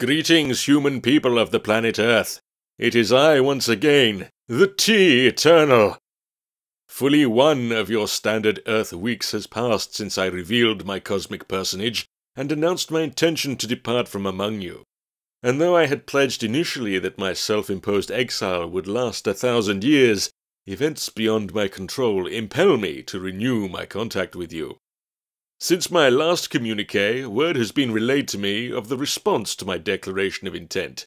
Greetings, human people of the planet Earth. It is I once again, the T-Eternal. Fully one of your standard Earth weeks has passed since I revealed my cosmic personage and announced my intention to depart from among you. And though I had pledged initially that my self-imposed exile would last 1,000 years, events beyond my control impel me to renew my contact with you. Since my last communique, word has been relayed to me of the response to my declaration of intent.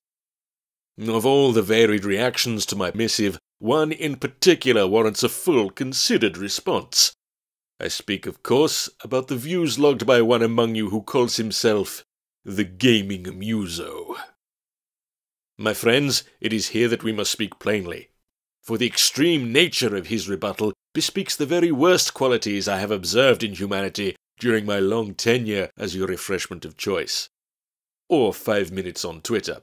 Of all the varied reactions to my missive, one in particular warrants a full, considered response. I speak, of course, about the views logged by one among you who calls himself the Gaming Muso. My friends, it is here that we must speak plainly, for the extreme nature of his rebuttal bespeaks the very worst qualities I have observed in humanity during my long tenure as your refreshment of choice. Or 5 minutes on Twitter.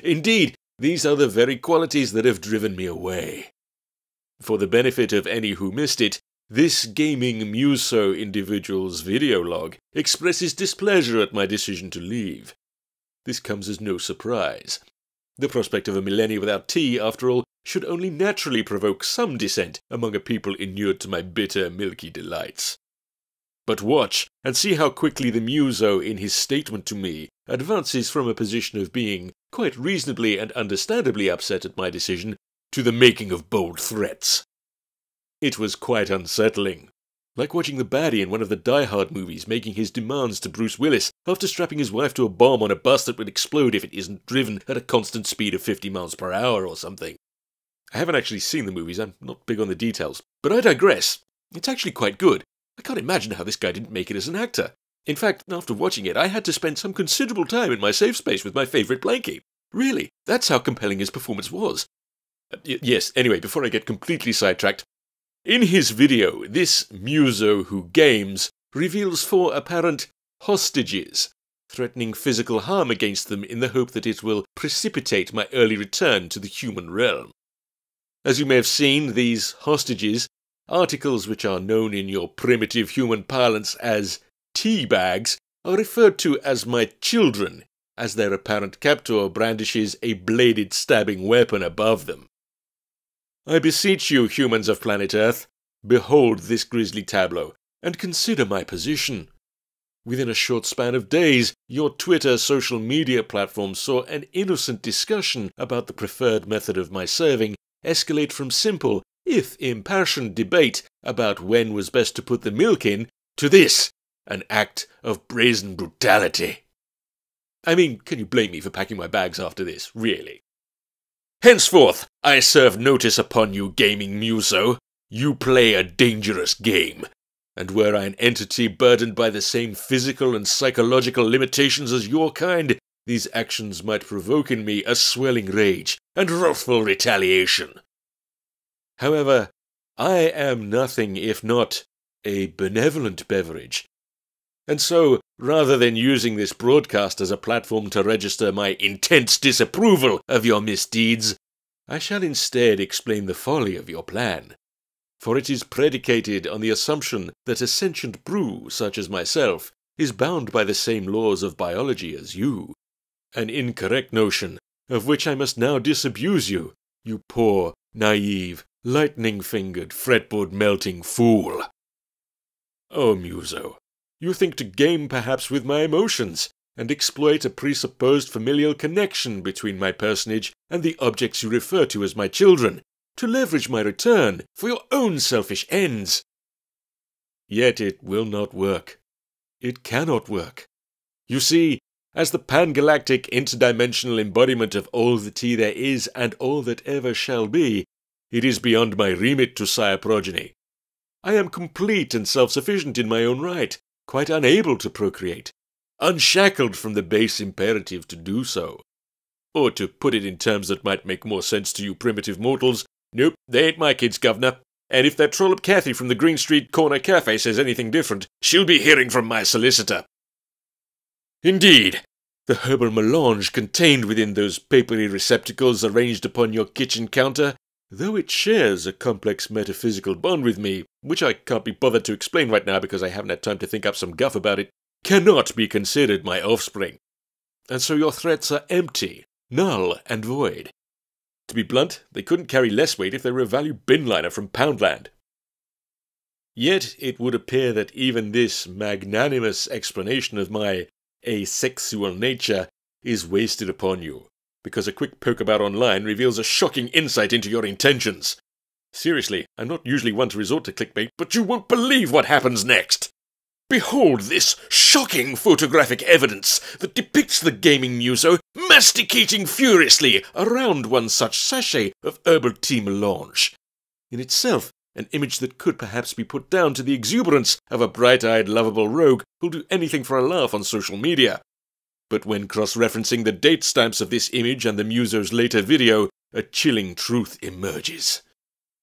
Indeed, these are the very qualities that have driven me away. For the benefit of any who missed it, this Gaming Muso individual's video log expresses displeasure at my decision to leave. This comes as no surprise. The prospect of a millennia without tea, after all, should only naturally provoke some dissent among a people inured to my bitter, milky delights. But watch, and see how quickly the Muso, in his statement to me, advances from a position of being quite reasonably and understandably upset at my decision to the making of bold threats. It was quite unsettling. Like watching the baddie in one of the Die Hard movies making his demands to Bruce Willis after strapping his wife to a bomb on a bus that would explode if it isn't driven at a constant speed of 50 miles per hour or something. I haven't actually seen the movies, I'm not big on the details, but I digress. It's actually quite good. I can't imagine how this guy didn't make it as an actor. In fact, after watching it, I had to spend some considerable time in my safe space with my favourite blankie. Really, that's how compelling his performance was. Yes, anyway, before I get completely sidetracked, in his video, this Muso who games reveals 4 apparent hostages, threatening physical harm against them in the hope that it will precipitate my early return to the human realm. As you may have seen, these hostages, articles which are known in your primitive human parlance as tea bags, are referred to as my children, as their apparent captor brandishes a bladed stabbing weapon above them. I beseech you, humans of planet Earth, behold this grisly tableau, and consider my position. Within a short span of days, your Twitter social media platform saw an innocent discussion about the preferred method of my serving escalate from simple, if impassioned, debate about when was best to put the milk in, to this, an act of brazen brutality. I mean, can you blame me for packing my bags after this, really? Henceforth, I serve notice upon you, Gaming Muso. You play a dangerous game, and were I an entity burdened by the same physical and psychological limitations as your kind, these actions might provoke in me a swelling rage and wrathful retaliation. However, I am nothing if not a benevolent beverage, and so, rather than using this broadcast as a platform to register my intense disapproval of your misdeeds, I shall instead explain the folly of your plan. For it is predicated on the assumption that a sentient brew, such as myself, is bound by the same laws of biology as you. An incorrect notion, of which I must now disabuse you, you poor, naive, lightning-fingered, fretboard-melting fool. Oh, Muso, you think to game perhaps with my emotions, and exploit a presupposed familial connection between my personage and the objects you refer to as my children, to leverage my return for your own selfish ends. Yet it will not work. It cannot work. You see, as the pan-galactic interdimensional embodiment of all the tea there is and all that ever shall be, it is beyond my remit to sire progeny. I am complete and self-sufficient in my own right, quite unable to procreate, unshackled from the base imperative to do so. Or to put it in terms that might make more sense to you primitive mortals, nope, they ain't my kids, governor. And if that trollop Cathy from the Green Street Corner Cafe says anything different, she'll be hearing from my solicitor. Indeed, the herbal melange contained within those papery receptacles arranged upon your kitchen counter, though it shares a complex metaphysical bond with me, which I can't be bothered to explain right now because I haven't had time to think up some guff about it, cannot be considered my offspring. and so your threats are empty, null, and void. To be blunt, they couldn't carry less weight if they were a value bin liner from Poundland. Yet it would appear that even this magnanimous explanation of my asexual nature is wasted upon you, because a quick poke about online reveals a shocking insight into your intentions. Seriously, I'm not usually one to resort to clickbait, but you won't believe what happens next! Behold this shocking photographic evidence that depicts the gaming muso masticating furiously around one such sachet of herbal tea melange. In itself, an image that could perhaps be put down to the exuberance of a bright-eyed, lovable rogue who'll do anything for a laugh on social media. But when cross-referencing the date stamps of this image and the muso's later video, a chilling truth emerges.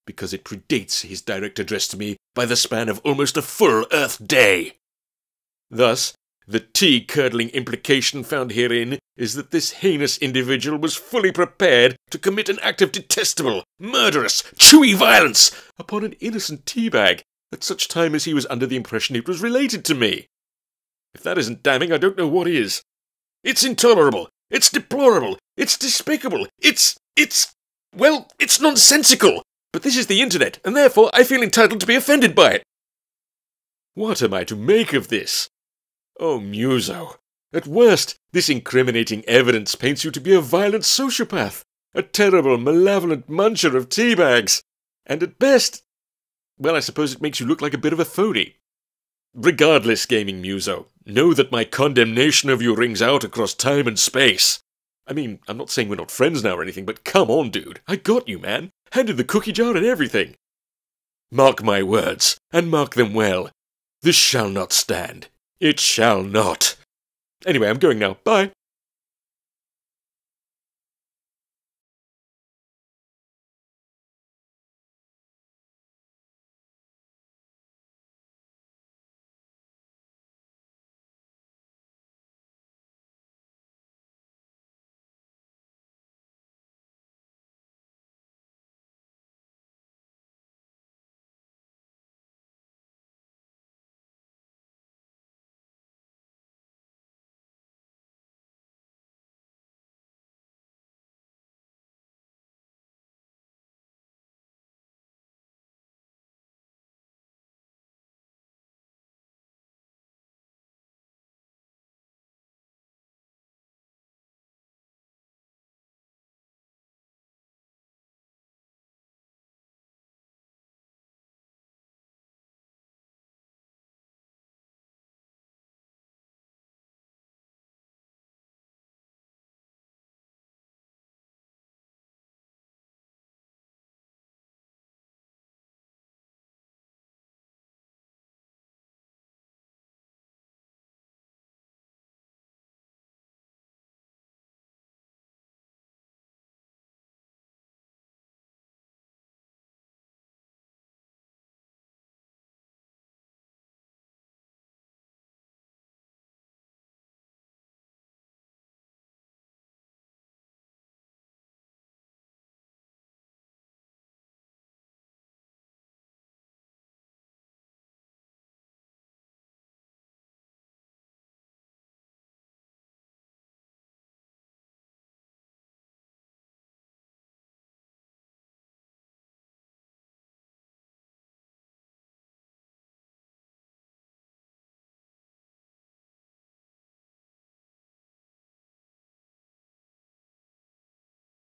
Because it predates his direct address to me by the span of almost a full Earth day. Thus, the tea-curdling implication found herein is that this heinous individual was fully prepared to commit an act of detestable, murderous, chewy violence upon an innocent teabag at such time as he was under the impression it was related to me. If that isn't damning, I don't know what is. It's intolerable, it's deplorable, it's despicable, it's nonsensical! But this is the internet, and therefore I feel entitled to be offended by it. What am I to make of this? Oh, Muso. At worst, this incriminating evidence paints you to be a violent sociopath, a terrible, malevolent muncher of teabags. And at best, well, I suppose it makes you look like a bit of a phony. Regardless, Gaming Muso, know that my condemnation of you rings out across time and space. I mean, I'm not saying we're not friends now or anything, but come on, dude. I got you, man. Handed the cookie jar and everything. Mark my words, and mark them well. This shall not stand. It shall not. Anyway, I'm going now. Bye.